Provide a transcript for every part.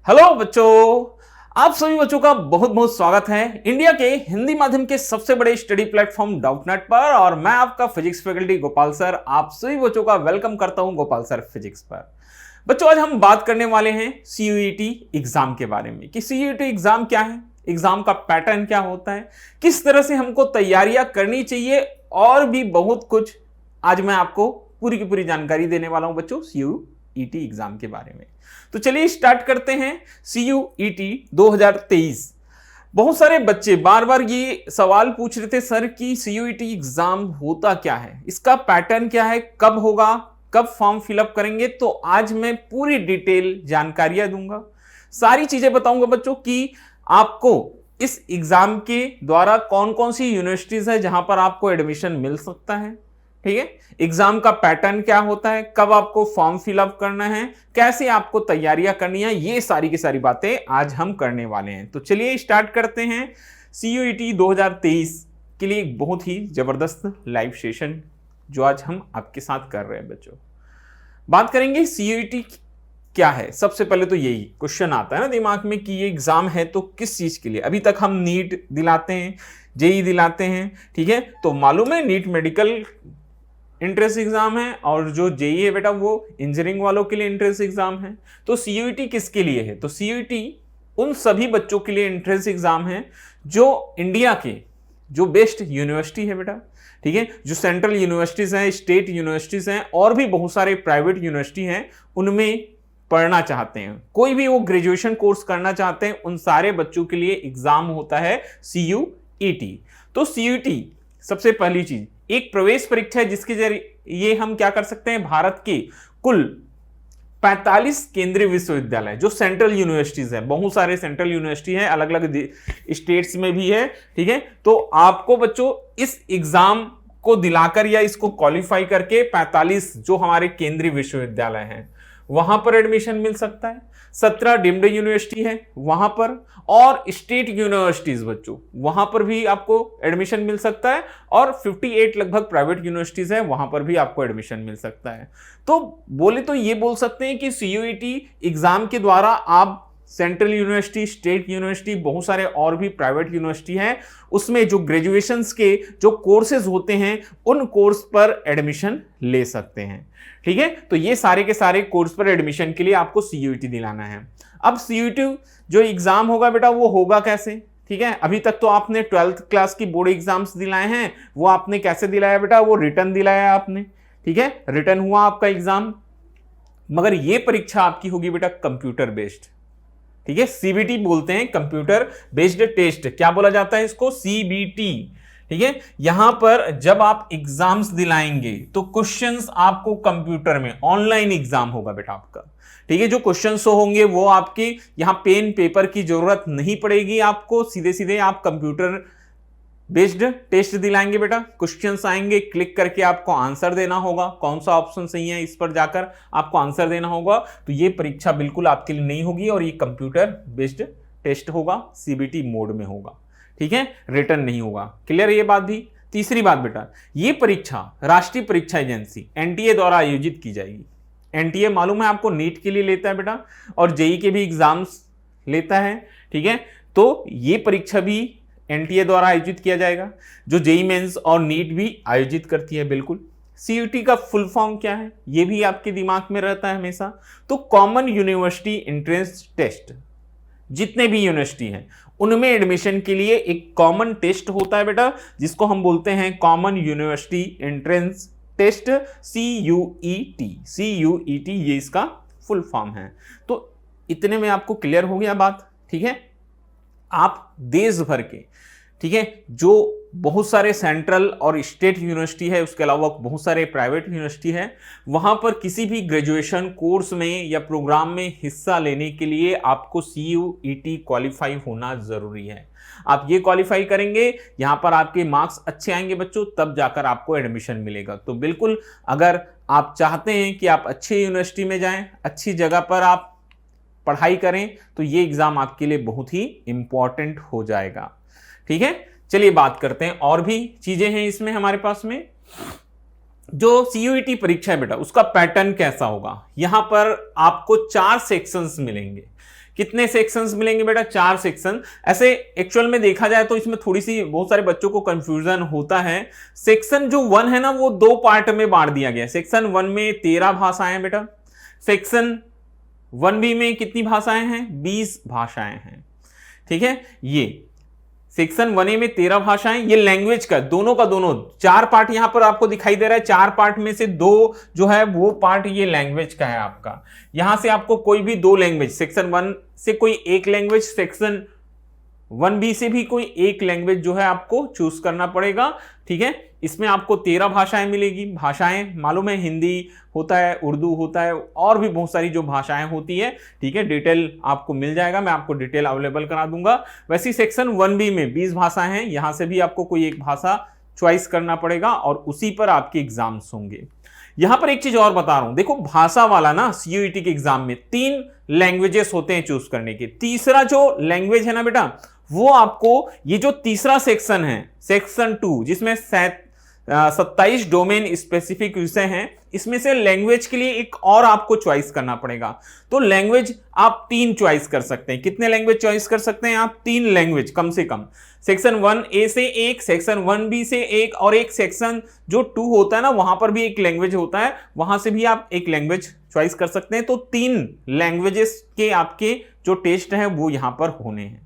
Hello बच्चों, आप सभी बच्चों का बहुत बहुत स्वागत है इंडिया के हिंदी माध्यम के सबसे बड़े स्टडी प्लेटफॉर्म डाउटनेट पर। और मैं आपका फिजिक्स फैकल्टी गोपाल सर आप सभी बच्चों का वेलकम करता हूं गोपाल सर फिजिक्स पर। बच्चों, आज हम बात करने वाले हैं सीयूईटी एग्जाम के बारे में कि सीयूईटी एग्जाम क्या है, एग्जाम का पैटर्न क्या होता है, किस तरह से हमको तैयारियां करनी चाहिए और भी बहुत कुछ आज मैं आपको पूरी की पूरी जानकारी देने वाला हूं बच्चों सीयूईटी एग्जाम के बारे में। तो चलिए स्टार्ट करते हैं सीयूईटी 2023। बहुत सारे बच्चे बार बार ये सवाल पूछ रहे थे सर कि सीयूईटी एग्जाम होता क्या है, इसका पैटर्न क्या है, कब होगा, कब फॉर्म फिलअप करेंगे। तो आज मैं पूरी डिटेल जानकारियां दूंगा, सारी चीजें बताऊंगा बच्चों कि आपको इस एग्जाम के द्वारा कौन कौन सी यूनिवर्सिटीज है जहां पर आपको एडमिशन मिल सकता है। ठीक है, एग्जाम का पैटर्न क्या होता है, कब आपको फॉर्म फिलअप करना है, कैसे आपको तैयारियां करनी है, ये सारी की सारी बातें आज हम करने वाले हैं। तो चलिए स्टार्ट करते हैं सीयूईटी 2023 के लिए एक बहुत ही जबरदस्त लाइव सेशन जो आज हम आपके साथ कर रहे हैं। बच्चों, बात करेंगे सीयूईटी क्या है। सबसे पहले तो यही क्वेश्चन आता है ना दिमाग में कि ये एग्जाम है तो किस चीज के लिए। अभी तक हम नीट दिलाते हैं, जेई दिलाते हैं, ठीक है, तो मालूम है नीट मेडिकल इंट्रेंस एग्जाम है और जो जेई है बेटा वो इंजीनियरिंग वालों के लिए इंट्रेंस एग्जाम है। तो सीयूईटी किसके लिए है? तो सीयूईटी उन सभी बच्चों के लिए इंट्रेंस एग्जाम है जो इंडिया के जो बेस्ट यूनिवर्सिटी है बेटा, ठीक है, जो सेंट्रल यूनिवर्सिटीज हैं, स्टेट यूनिवर्सिटीज हैं और भी बहुत सारे प्राइवेट यूनिवर्सिटी हैं, उनमें पढ़ना चाहते हैं, कोई भी वो ग्रेजुएशन कोर्स करना चाहते हैं, उन सारे बच्चों के लिए एग्जाम होता है सीयूईटी। तो सीयूईटी सबसे पहली चीज एक प्रवेश परीक्षा है जिसके जरिए हम क्या कर सकते हैं, भारत के कुल 45 केंद्रीय विश्वविद्यालय जो सेंट्रल यूनिवर्सिटीज है, बहुत सारे सेंट्रल यूनिवर्सिटी है, अलग अलग स्टेट्स में भी है, ठीक है, तो आपको बच्चों इस एग्जाम को दिलाकर या इसको क्वालिफाई करके 45 जो हमारे केंद्रीय विश्वविद्यालय हैं वहां पर एडमिशन मिल सकता है। 17 डीम्ड यूनिवर्सिटी है वहां पर, और स्टेट यूनिवर्सिटीज बच्चों वहां पर भी आपको एडमिशन मिल सकता है, और 58 लगभग प्राइवेट यूनिवर्सिटीज है वहां पर भी आपको एडमिशन मिल सकता है। तो बोले तो ये बोल सकते हैं कि सीयूईटी एग्जाम के द्वारा आप सेंट्रल यूनिवर्सिटी, स्टेट यूनिवर्सिटी, बहुत सारे और भी प्राइवेट यूनिवर्सिटी हैं, उसमें जो ग्रेजुएशंस के जो कोर्सेज होते हैं उन कोर्स पर एडमिशन ले सकते हैं। ठीक है, तो ये सारे के सारे कोर्स पर एडमिशन के लिए आपको सीयूईटी दिलाना है। अब सीयूईटी जो एग्जाम होगा बेटा वो होगा कैसे, ठीक है, अभी तक तो आपने 12th क्लास की बोर्ड एग्जाम्स दिलाए हैं, वो आपने कैसे दिलाया बेटा, वो रिटर्न दिलाया आपने, ठीक है, रिटर्न हुआ आपका एग्जाम, मगर ये परीक्षा आपकी होगी बेटा कंप्यूटर बेस्ड, ठीक है, सीबीटी बोलते हैं, कंप्यूटर बेस्ड टेस्ट, क्या बोला जाता है इसको, सीबीटी, ठीक है। यहां पर जब आप एग्जाम्स दिलाएंगे तो क्वेश्चंस आपको कंप्यूटर में ऑनलाइन एग्जाम होगा बेटा आपका, ठीक है, जो क्वेश्चंस होंगे वो आपके यहां पेन पेपर की जरूरत नहीं पड़ेगी आपको, सीधे सीधे आप कंप्यूटर बेस्ड टेस्ट दिलाएंगे बेटा, क्वेश्चंस आएंगे, क्लिक करके आपको आंसर देना होगा, कौन सा ऑप्शन सही है इस पर जाकर आपको आंसर देना होगा। तो ये परीक्षा बिल्कुल आपके लिए नहीं होगी और ये कंप्यूटर बेस्ड टेस्ट होगा, सीबीटी मोड में होगा, ठीक है, रिटर्न नहीं होगा। क्लियर है ये बात भी। तीसरी बात बेटा, ये परीक्षा राष्ट्रीय परीक्षा एजेंसी एनटीए द्वारा आयोजित की जाएगी। एनटीए मालूम है आपको नीट के लिए लेता है बेटा और जेई के भी एग्जाम्स लेता है, ठीक है, तो ये परीक्षा भी एनटीए द्वारा आयोजित किया जाएगा, जो जेई मेंस और नीट भी आयोजित करती है। बिल्कुल। सीयूईटी का फुल फॉर्म क्या है ये भी आपके दिमाग में रहता है हमेशा, तो कॉमन यूनिवर्सिटी एंट्रेंस टेस्ट, जितने भी यूनिवर्सिटी हैं उनमें एडमिशन के लिए एक कॉमन टेस्ट होता है बेटा जिसको हम बोलते हैं common university entrance test, CUET. CUET ये इसका फुल फॉर्म है। तो इतने में आपको क्लियर हो गया बात, ठीक है। आप देश भर के, ठीक है, जो बहुत सारे सेंट्रल और स्टेट यूनिवर्सिटी है, उसके अलावा बहुत सारे प्राइवेट यूनिवर्सिटी है, वहां पर किसी भी ग्रेजुएशन कोर्स में या प्रोग्राम में हिस्सा लेने के लिए आपको सीयूईटी क्वालिफाई होना जरूरी है। आप ये क्वालिफाई करेंगे, यहां पर आपके मार्क्स अच्छे आएंगे बच्चों, तब जाकर आपको एडमिशन मिलेगा। तो बिल्कुल अगर आप चाहते हैं कि आप अच्छे यूनिवर्सिटी में जाएं, अच्छी जगह पर आप पढ़ाई करें, तो ये एग्जाम आपके लिए बहुत ही इंपॉर्टेंट हो जाएगा, ठीक है। चलिए बात करते हैं, और भी चीजें हैं इसमें हमारे पास में। जो सीयूईटी परीक्षा है बेटा उसका पैटर्न कैसा होगा, यहां पर आपको 4 सेक्शंस मिलेंगे। कितने सेक्शंस मिलेंगे बेटा? 4 सेक्शन। ऐसे एक्चुअल में देखा जाए तो इसमें थोड़ी सी बहुत सारे बच्चों को कंफ्यूजन होता है। सेक्शन जो 1 है ना वो 2 पार्ट में बांट दिया गया है। सेक्शन 1 में 13 भाषाएं हैं बेटा। सेक्शन 1B में कितनी भाषाएं हैं? 20 भाषाएं हैं। ठीक है, ये सेक्शन 1A में 13 भाषाएं, ये लैंग्वेज का दोनों 4 पार्ट यहां पर आपको दिखाई दे रहा है। 4 पार्ट में से 2 जो है वो पार्ट ये लैंग्वेज का है आपका। यहां से आपको कोई भी 2 लैंग्वेज, सेक्शन 1 से कोई एक लैंग्वेज, सेक्शन 1B से भी कोई एक लैंग्वेज जो है आपको चूज करना पड़ेगा। ठीक है, इसमें आपको 13 भाषाएं मिलेगी। भाषाएं मालूम है, हिंदी होता है, उर्दू होता है, और भी बहुत सारी जो भाषाएं होती है। ठीक है, डिटेल आपको मिल जाएगा, मैं आपको डिटेल अवेलेबल करा दूंगा। वैसे सेक्शन 1B में 20 भाषाएं हैं, यहां से भी आपको कोई एक भाषा चॉइस करना पड़ेगा और उसी पर आपके एग्जाम्स होंगे। यहां पर एक चीज और बता रहा हूं, देखो भाषा वाला ना CUET के एग्जाम में 3 लैंग्वेजेस होते हैं चूज करने के। तीसरा जो लैंग्वेज है ना बेटा, वो आपको ये जो तीसरा सेक्शन है, सेक्शन 2, जिसमें 27 डोमेन स्पेसिफिक विषय हैं, इसमें से लैंग्वेज के लिए एक और आपको चॉइस करना पड़ेगा। तो लैंग्वेज आप 3 चॉइस कर सकते हैं। कितने लैंग्वेज चॉइस कर सकते हैं आप? 3 लैंग्वेज कम से कम। सेक्शन 1A से एक, सेक्शन 1B से एक, और एक सेक्शन जो 2 होता है ना वहां पर भी एक लैंग्वेज होता है, वहां से भी आप एक लैंग्वेज चॉइस कर सकते हैं। तो 3 लैंग्वेजेस के आपके जो टेस्ट हैं वो यहां पर होने हैं।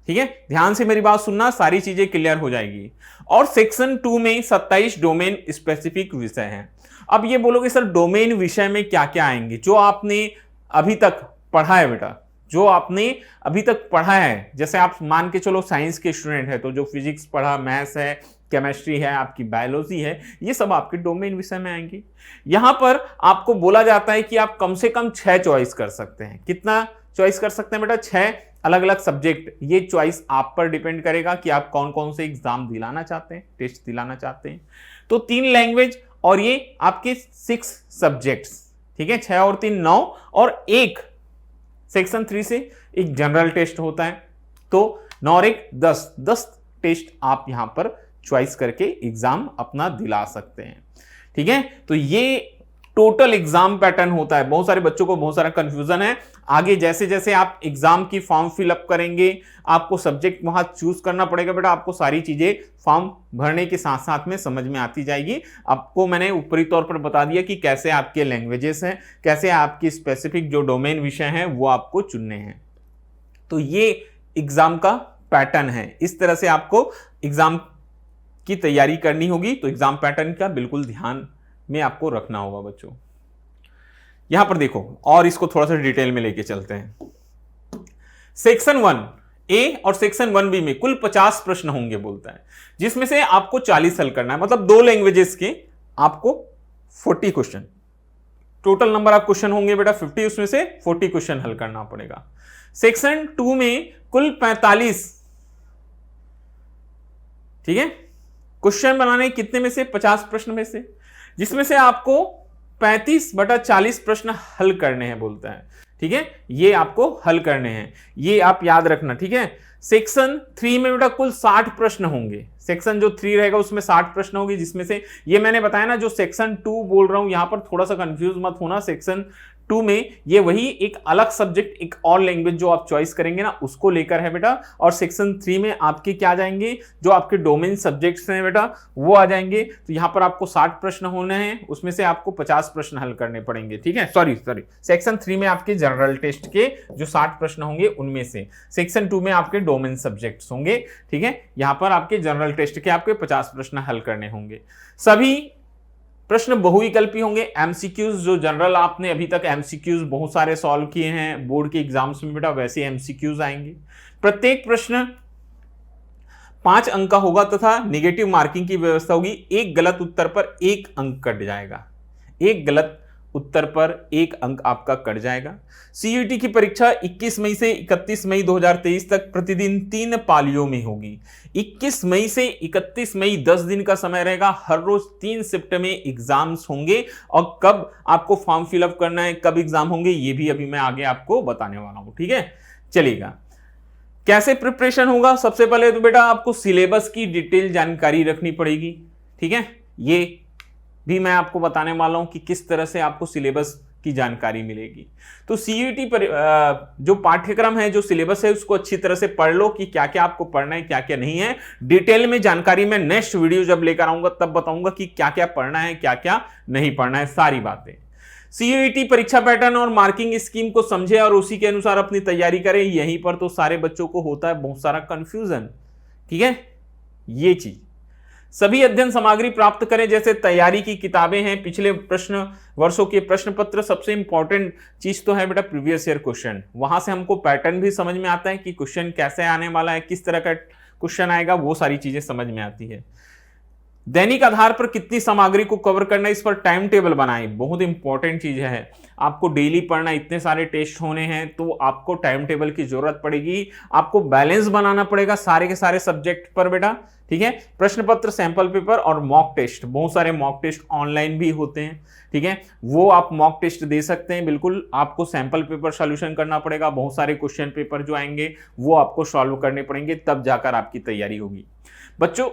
ठीक है, ध्यान से मेरी बात सुनना, सारी चीजें क्लियर हो जाएगी। और सेक्शन 2 में 27 डोमेन स्पेसिफिक विषय हैं। अब ये बोलोगे सर डोमेन विषय में क्या क्या आएंगे? जो आपने अभी तक पढ़ा है बेटा, जो आपने अभी तक पढ़ा है, जैसे आप मान के चलो साइंस के स्टूडेंट है तो जो फिजिक्स पढ़ा, मैथ्स है, केमिस्ट्री है, आपकी बायोलॉजी है, ये सब आपके डोमेन विषय में आएंगे। यहां पर आपको बोला जाता है कि आप कम से कम 6 चॉइस कर सकते हैं। कितना चॉइस कर सकते हैं बेटा? 6 अलग अलग सब्जेक्ट। ये चॉइस आप पर डिपेंड करेगा कि आप कौन कौन से एग्जाम दिलाना चाहते हैं, टेस्ट दिलाना चाहते हैं। तो 3 लैंग्वेज और ये आपके 6 सब्जेक्ट्स। ठीक है, 6 और 3 9, और एक सेक्शन 3 से एक जनरल टेस्ट होता है। तो 9 और 1 10 टेस्ट आप यहां पर चॉइस करके एग्जाम अपना दिला सकते हैं। ठीक है, तो ये टोटल एग्जाम पैटर्न होता है। बहुत सारे बच्चों को बहुत सारा कंफ्यूजन है। आगे जैसे जैसे आप एग्जाम की फॉर्म फिलअप करेंगे, आपको सब्जेक्ट वहां चूज करना पड़ेगा बेटा। आपको सारी चीजें फॉर्म भरने के साथ साथ में समझ में आती जाएगी। आपको मैंने ऊपरी तौर पर बता दिया कि कैसे आपके लैंग्वेजेस हैं, कैसे आपकी स्पेसिफिक जो डोमेन विषय हैं वो आपको चुनने हैं। तो ये एग्जाम का पैटर्न है। इस तरह से आपको एग्जाम की तैयारी करनी होगी। तो एग्जाम पैटर्न का बिल्कुल ध्यान में आपको रखना होगा बच्चों। यहां पर देखो और इसको थोड़ा सा डिटेल में लेके चलते हैं। सेक्शन 1A और सेक्शन 1B में कुल 50 प्रश्न होंगे बोलता है, जिसमें से आपको 40 हल करना है। मतलब 2 लैंग्वेजेस के आपको 40 question, total number of question होंगे बेटा 50, उसमें से 40 क्वेश्चन हल करना पड़ेगा। सेक्शन 2 में कुल 45, ठीक है, क्वेश्चन बनाने कितने में से? 50 प्रश्न में से, जिसमें से आपको 35/40 प्रश्न हल करने हैं बोलता है। ठीक है, ये आपको हल करने हैं, ये आप याद रखना। ठीक है, सेक्शन 3 में बेटा कुल 60 प्रश्न होंगे। सेक्शन जो 3 रहेगा उसमें 60 प्रश्न होंगे, जिसमें से ये मैंने बताया ना, जो सेक्शन 2 बोल रहा हूं यहां पर थोड़ा सा कंफ्यूज मत होना। सेक्शन 2 में ये वही एक अलग सब्जेक्ट, एक और लैंग्वेज जो आप चॉइस करेंगे ना उसको लेकर है बेटा। और सेक्शन 3 में आपके क्या आ जाएंगे? जो आपके डोमेन सब्जेक्ट्स हैं बेटा वो आ जाएंगे। तो यहां पर आपको 60 प्रश्न होने हैं, उसमें से आपको 50 प्रश्न हल करने पड़ेंगे। ठीक है, सॉरी सेक्शन 3 में आपके जनरल टेस्ट के जो 60 प्रश्न होंगे उनमें से, सेक्शन 2 में आपके डोमेन सब्जेक्ट्स होंगे। ठीक है, यहां पर आपके जनरल टेस्ट के आपके 50 प्रश्न हल करने होंगे। सभी प्रश्न बहुविकल्पी होंगे। एमसीक्यूज जो जनरल आपने अभी तक एमसीक्यूज बहुत सारे सॉल्व किए हैं बोर्ड के एग्जाम्स में बेटा, वैसे एमसीक्यूज आएंगे। प्रत्येक प्रश्न 5 अंक का होगा तथा नेगेटिव मार्किंग की व्यवस्था होगी। एक गलत उत्तर पर 1 अंक कट जाएगा। एक गलत उत्तर पर 1 अंक आपका कट जाएगा। सीयूईटी की परीक्षा 21 मई से 31 मई 2023 तक प्रतिदिन 3 पालियों में होगी। 21 मई से 31 मई 10 दिन का समय रहेगा। हर रोज 3 शिफ्ट में एग्जाम्स होंगे। और कब आपको फॉर्म फिलअप करना है, कब एग्जाम होंगे, ये भी अभी मैं आगे आपको बताने वाला हूं। ठीक है, चलिएगा। कैसे प्रिपरेशन होगा? सबसे पहले तो बेटा आपको सिलेबस की डिटेल जानकारी रखनी पड़ेगी। ठीक है, ये भी मैं आपको बताने वाला हूं कि किस तरह से आपको सिलेबस की जानकारी मिलेगी। तो सीयूईटी पर जो पाठ्यक्रम है, जो सिलेबस है, उसको अच्छी तरह से पढ़ लो कि क्या क्या आपको पढ़ना है, क्या क्या नहीं है। डिटेल में जानकारी मैं नेक्स्ट वीडियो जब लेकर आऊंगा तब बताऊंगा कि क्या क्या पढ़ना है, क्या क्या नहीं पढ़ना है, सारी बातें। सीयूईटी परीक्षा पैटर्न और मार्किंग स्कीम को समझे और उसी के अनुसार अपनी तैयारी करें। यहीं पर तो सारे बच्चों को होता है बहुत सारा कंफ्यूजन, ठीक है। ये चीज, सभी अध्ययन सामग्री प्राप्त करें, जैसे तैयारी की किताबें हैं, पिछले प्रश्न वर्षों के प्रश्न पत्र। सबसे इंपॉर्टेंट चीज तो है बेटा प्रीवियस ईयर क्वेश्चन, वहां से हमको पैटर्न भी समझ में आता है कि क्वेश्चन कैसे आने वाला है, किस तरह का क्वेश्चन आएगा, वो सारी चीजें समझ में आती है। दैनिक आधार पर कितनी सामग्री को कवर करना है, इस पर टाइम टेबल बनाएं, बहुत इंपॉर्टेंट चीज है। आपको डेली पढ़ना, इतने सारे टेस्ट होने हैं तो आपको टाइम टेबल की जरूरत पड़ेगी, आपको बैलेंस बनाना पड़ेगा सारे के सारे सब्जेक्ट पर बेटा, ठीक है। प्रश्न पत्र, सैंपल पेपर और मॉक टेस्ट, बहुत सारे मॉक टेस्ट ऑनलाइन भी होते हैं, ठीक है, वो आप मॉक टेस्ट दे सकते हैं। बिल्कुल आपको सैंपल पेपर सॉल्यूशन करना पड़ेगा, बहुत सारे क्वेश्चन पेपर जो आएंगे वो आपको सॉल्व करने पड़ेंगे, तब जाकर आपकी तैयारी होगी। बच्चों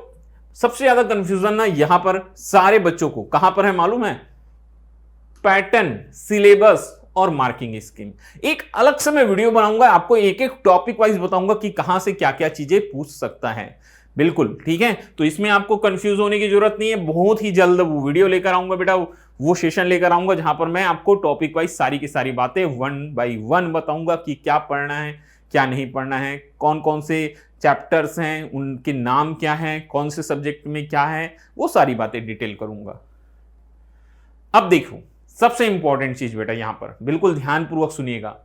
सबसे ज्यादा कंफ्यूजन ना यहां पर सारे बच्चों को कहां पर है मालूम है? पैटर्न, सिलेबस और मार्किंग स्कीम। एक अलग से मैं वीडियो बनाऊंगा, आपको एक एक टॉपिक वाइज बताऊंगा कि कहां से क्या क्या चीजें पूछ सकता है। बिल्कुल ठीक है, तो इसमें आपको कंफ्यूज होने की जरूरत नहीं है। बहुत ही जल्द वो वीडियो लेकर आऊंगा बेटा, वो सेशन लेकर आऊंगा जहां पर मैं आपको टॉपिक वाइज सारी की सारी बातें 1 बाय 1 बताऊंगा कि क्या पढ़ना है, क्या नहीं पढ़ना है, कौन कौन से चैप्टर्स हैं, उनके नाम क्या हैं, कौन से सब्जेक्ट में क्या है, वो सारी बातें डिटेल करूंगा। अब देखो सबसे इंपॉर्टेंट चीज बेटा यहां पर बिल्कुल ध्यानपूर्वक सुनिएगा।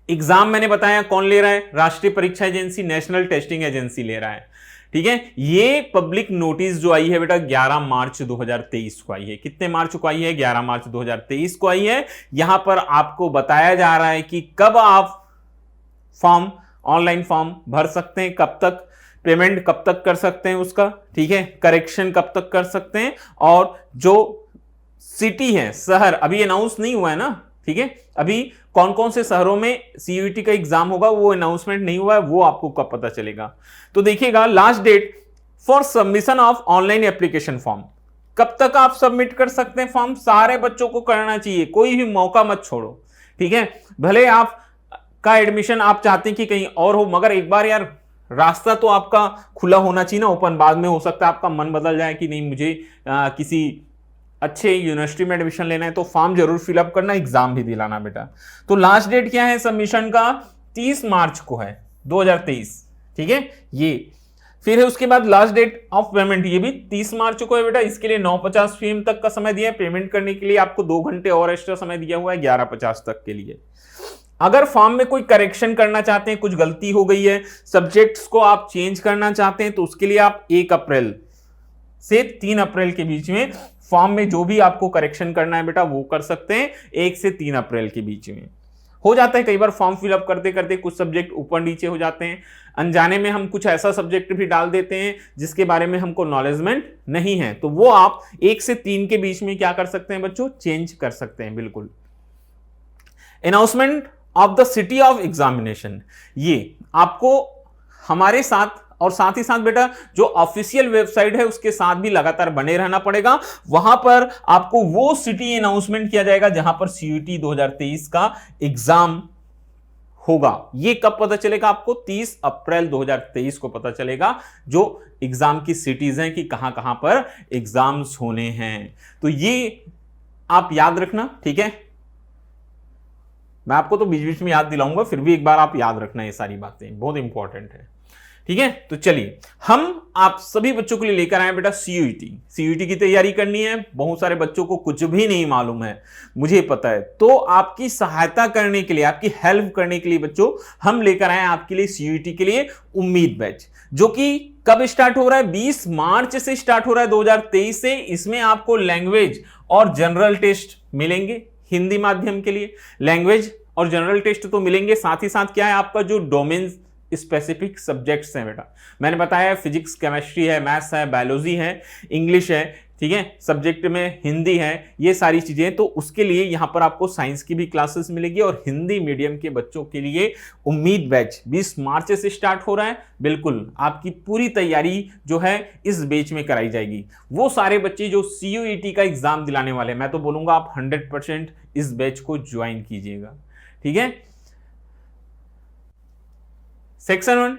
एग्जाम मैंने बताया कौन ले रहा है? राष्ट्रीय परीक्षा एजेंसी, नेशनल टेस्टिंग एजेंसी ले रहा है, ठीक है। ये पब्लिक नोटिस जो आई है बेटा 11 मार्च 2023 को आई है। कितने मार्च को आई है? 11 मार्च 2023 को आई है। यहां पर आपको बताया जा रहा है कि कब आप फॉर्म, ऑनलाइन फॉर्म भर सकते हैं, कब तक पेमेंट, कब तक कर सकते हैं उसका, ठीक है, करेक्शन कब तक कर सकते हैं, और जो सिटी है, शहर अभी अनाउंस नहीं हुआ है ना, ठीक है, अभी कौन कौन से शहरों में सीयूईटी का एग्जाम होगा वो अनाउंसमेंट नहीं हुआ है, वो आपको कब पता चलेगा। तो देखिएगा last date for submission of online application form, कब तक आप सबमिट कर सकते हैं फॉर्म। सारे बच्चों को करना चाहिए, कोई भी मौका मत छोड़ो, ठीक है। भले आप का एडमिशन आप चाहते हैं कि कहीं और हो, मगर एक बार यार रास्ता तो आपका खुला होना चाहिए ना, ओपन। बाद में हो सकता है आपका मन बदल जाए कि नहीं मुझे किसी अच्छे यूनिवर्सिटी में एडमिशन लेना है, तो फॉर्म जरूर फिलअप करना, एग्जाम भी दिलाना बेटा। तो लास्ट डेट क्या है सबमिशन का? 30 मार्च को है 2023, ठीक है। ये फिर है उसके बाद लास्ट डेट ऑफ पेमेंट, ये भी 30 मार्च को है बेटा। इसके लिए 9:50 PM तक का समय दिया है। पेमेंट करने के लिए आपको 2 घंटे और एक्स्ट्रा समय दिया हुआ है 11:50 तक के लिए। अगर फॉर्म में कोई करेक्शन करना चाहते हैं, कुछ गलती हो गई है, सब्जेक्ट्स को आप चेंज करना चाहते हैं, तो उसके लिए आप 1 अप्रैल से 3 अप्रैल के बीच में फॉर्म में जो भी आपको करेक्शन करना है बेटा वो कर सकते हैं। 1 से 3 अप्रैल के बीच में हो जाता है। कई बार फॉर्म फिलअप करते करते कुछ सब्जेक्ट ऊपर नीचे हो जाते हैं, अनजाने में हम कुछ ऐसा सब्जेक्ट भी डाल देते हैं जिसके बारे में हमको नॉलेजमेंट नहीं है, तो वो आप 1 से 3 के बीच में क्या कर सकते हैं बच्चों? चेंज कर सकते हैं। बिल्कुल। Announcement of the city of examination, ये आपको हमारे साथ और साथ ही साथ बेटा जो ऑफिशियल वेबसाइट है उसके साथ भी लगातार बने रहना पड़ेगा। वहां पर आपको वो सिटी अनाउंसमेंट किया जाएगा जहां पर सीयूईटी 2023 का एग्जाम होगा। ये कब पता चलेगा आपको? 30 अप्रैल 2023 को पता चलेगा, जो एग्जाम की सिटीज हैं कि कहां कहां पर एग्जाम्स होने हैं। तो ये आप याद रखना, ठीक है। मैं आपको तो बीच बीच में याद दिलाऊंगा, फिर भी एक बार आप याद रखना, ये सारी बातें बहुत इंपॉर्टेंट है, ठीक है। तो चलिए हम आप सभी बच्चों के लिए लेकर आए बेटा सीयूईटी की तैयारी करनी है। बहुत सारे बच्चों को कुछ भी नहीं मालूम है, मुझे पता है। तो आपकी सहायता करने के लिए, आपकी हेल्प करने के लिए बच्चों हम लेकर आए आपके लिए सीयूईटी के लिए उम्मीद बैच, जो कि कब स्टार्ट हो रहा है? 20 मार्च से स्टार्ट हो रहा है 2023 से। इसमें आपको लैंग्वेज और जनरल टेस्ट मिलेंगे। हिंदी माध्यम के लिए लैंग्वेज और जनरल टेस्ट तो मिलेंगे, साथ ही साथ क्या है आपका जो डोमेन स्पेसिफिक सब्जेक्ट्स हैं बेटा, मैंने बताया फिजिक्स, केमिस्ट्री है, मैथ्स है, बायोलॉजी है, इंग्लिश है, ठीक है, सब्जेक्ट में हिंदी है, ये सारी चीजें, तो उसके लिए यहां पर आपको साइंस की भी क्लासेस मिलेगी। और हिंदी मीडियम के बच्चों के लिए उम्मीद बैच 20 मार्च से स्टार्ट हो रहा है। बिल्कुल आपकी पूरी तैयारी जो है इस बैच में कराई जाएगी। वो सारे बच्चे जो CUET का एग्जाम दिलाने वाले, मैं तो बोलूंगा आप 100% इस बैच को ज्वाइन कीजिएगा। ठीक है, सेक्शन 1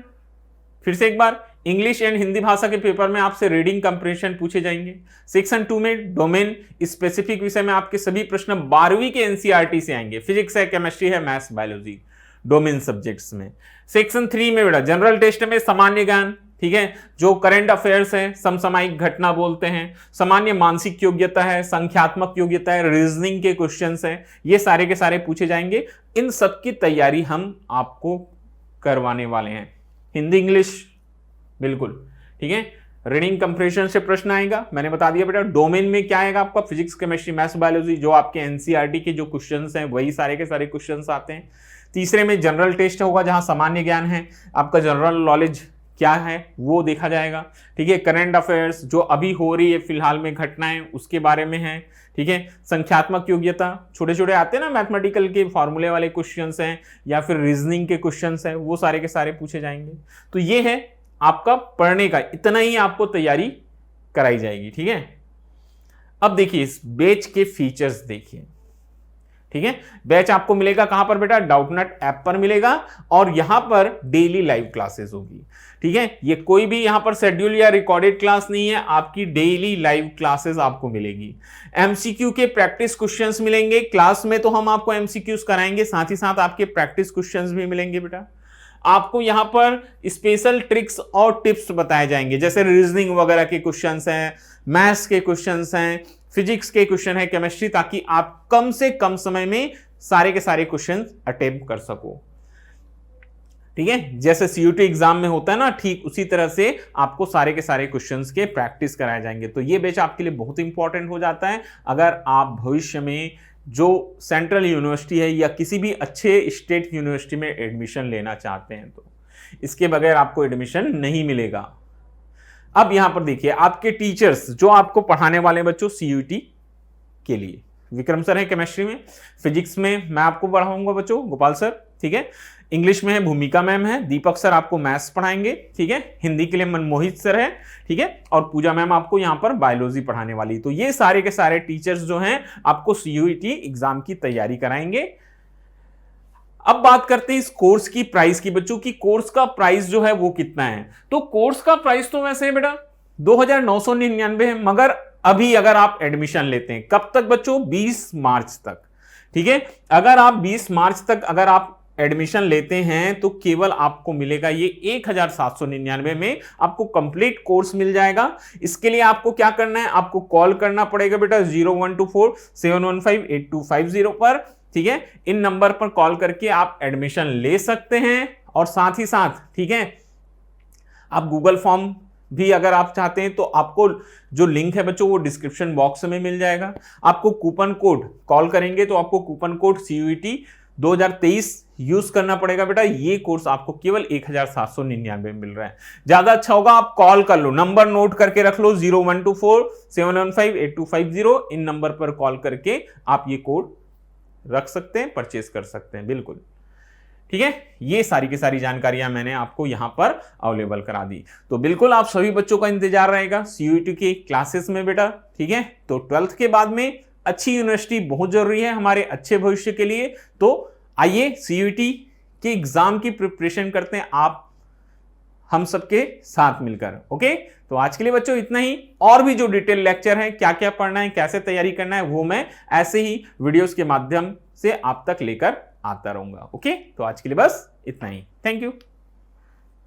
फिर से एक बार, इंग्लिश एंड हिंदी भाषा के पेपर में आपसे रीडिंग कंप्रीहेंशन पूछे जाएंगे। सेक्शन 2 में डोमेन स्पेसिफिक विषय में आपके सभी प्रश्न 12वीं के NCERT से आएंगे। फिजिक्स है, केमिस्ट्री है, मैथ्स, बायोलॉजी, डोमेन सब्जेक्ट्स में। सेक्शन 3 में बेटा जनरल टेस्ट में सामान्य ज्ञान, ठीक है, जो करंट अफेयर्स है, समसामयिक घटना बोलते हैं, सामान्य मानसिक योग्यता है, संख्यात्मक योग्यता है, रीजनिंग के क्वेश्चंस हैं, ये सारे के सारे पूछे जाएंगे। इन सब की तैयारी हम आपको करवाने वाले हैं। हिंदी इंग्लिश बिल्कुल, ठीक है, रीडिंग कंप्रीहेंशन से प्रश्न आएगा, मैंने बता दिया बेटा। डोमेन में क्या आएगा आपका, फिजिक्स, केमिस्ट्री, मैथ्स, बायोलॉजी, जो आपके NCERT के जो क्वेश्चंस हैं वही सारे के सारे क्वेश्चंस आते हैं। तीसरे में जनरल टेस्ट होगा, जहां सामान्य ज्ञान है, आपका जनरल नॉलेज क्या है वो देखा जाएगा। ठीक है, करंट अफेयर्स जो अभी हो रही है फिलहाल में घटनाएं उसके बारे में है। ठीक है, संख्यात्मक योग्यता, छोटे छोटे आते हैं ना मैथमेटिकल के फॉर्मूले वाले क्वेश्चंस हैं, या फिर रीजनिंग के क्वेश्चंस हैं, वो सारे के सारे पूछे जाएंगे। तो ये है आपका पढ़ने का, इतना ही आपको तैयारी कराई जाएगी। ठीक है, अब देखिए इस बैच के फीचर्स देखिए। ठीक है, बैच आपको मिलेगा कहां पर बेटा, डाउटनट ऐप पर मिलेगा, और यहां पर डेली लाइव क्लासेस होगी। ठीक है, ये कोई भी यहां पर शेड्यूल या रिकॉर्डेड क्लास नहीं है, आपकी डेली लाइव क्लासेस आपको मिलेगी। MCQ के प्रैक्टिस क्वेश्चंस मिलेंगे, क्लास में तो हम आपको MCQs कराएंगे, साथ ही साथ आपके प्रैक्टिस क्वेश्चंस भी मिलेंगे बेटा। आपको यहां पर स्पेशल ट्रिक्स और टिप्स बताए जाएंगे, जैसे रीजनिंग वगैरह के क्वेश्चंस हैं, मैथ्स के क्वेश्चंस हैं, फिजिक्स के क्वेश्चन है, केमिस्ट्री, ताकि आप कम से कम समय में सारे के सारे क्वेश्चंस अटेम्प्ट कर सको। ठीक है, जैसे CUET एग्जाम में होता है ना, ठीक उसी तरह से आपको सारे के सारे क्वेश्चंस के प्रैक्टिस कराए जाएंगे। तो ये बैच आपके लिए बहुत इंपॉर्टेंट हो जाता है अगर आप भविष्य में जो सेंट्रल यूनिवर्सिटी है या किसी भी अच्छे स्टेट यूनिवर्सिटी में एडमिशन लेना चाहते हैं, तो इसके बगैर आपको एडमिशन नहीं मिलेगा। अब यहां पर देखिए आपके टीचर्स जो आपको पढ़ाने वाले बच्चों CUET के लिए, विक्रम सर है केमिस्ट्री में, फिजिक्स में मैं आपको पढ़ाऊंगा बच्चों गोपाल सर, ठीक है, इंग्लिश में है भूमिका मैम है, दीपक सर आपको मैथ्स पढ़ाएंगे, ठीक है, हिंदी के लिए मनमोहित सर है, ठीक है, और पूजा मैम आपको यहां पर बायोलॉजी पढ़ाने वाली। तो ये सारे के सारे टीचर्स जो हैं आपको CUET एग्जाम की तैयारी कराएंगे। अब बात करते हैं इस कोर्स की प्राइस की बच्चों की, कोर्स का प्राइस जो है वो कितना है। तो कोर्स का प्राइस तो वैसे बेटा 2999 है, मगर अभी अगर आप एडमिशन लेते हैं, कब तक बच्चों, 20 मार्च तक। ठीक है, अगर आप 20 मार्च तक अगर आप एडमिशन लेते हैं तो केवल आपको मिलेगा ये 1799 में आपको कंप्लीट कोर्स मिल जाएगा। इसके लिए आपको क्या करना है, आपको कॉल करना पड़ेगा बेटा 0124-715-8250 पर। ठीक है, इन नंबर पर कॉल करके आप एडमिशन ले सकते हैं। और साथ ही साथ, ठीक है, आप गूगल फॉर्म भी अगर आप चाहते हैं तो आपको जो लिंक है बच्चों वो डिस्क्रिप्शन बॉक्स में मिल जाएगा। आपको कूपन कोड कॉल करेंगे तो आपको कूपन कोड CUET 2023 यूज करना पड़ेगा बेटा। ये कोर्स आपको केवल 1799 में मिल रहा है। ज्यादा अच्छा होगा आप कॉल कर लो, नंबर नोट करके रख लो 0124-715-8250। इन नंबर पर कॉल करके आप ये कोड रख सकते हैं, परचेस कर सकते हैं, बिल्कुल। ठीक है, ये सारी की सारी जानकारियां मैंने आपको यहां पर अवेलेबल करा दी। तो बिल्कुल आप सभी बच्चों का इंतजार रहेगा CUET की क्लासेस में बेटा। ठीक है, तो 12th के बाद में अच्छी यूनिवर्सिटी बहुत जरूरी है हमारे अच्छे भविष्य के लिए। तो आइए CUET के एग्जाम की प्रिपरेशन करते हैं आप हम सबके साथ मिलकर। ओके, तो आज के लिए बच्चों इतना ही। और भी जो डिटेल लेक्चर है, क्या क्या पढ़ना है, कैसे तैयारी करना है, वो मैं ऐसे ही वीडियोस के माध्यम से आप तक लेकर आता रहूंगा। ओके, तो आज के लिए बस इतना ही। Thank you.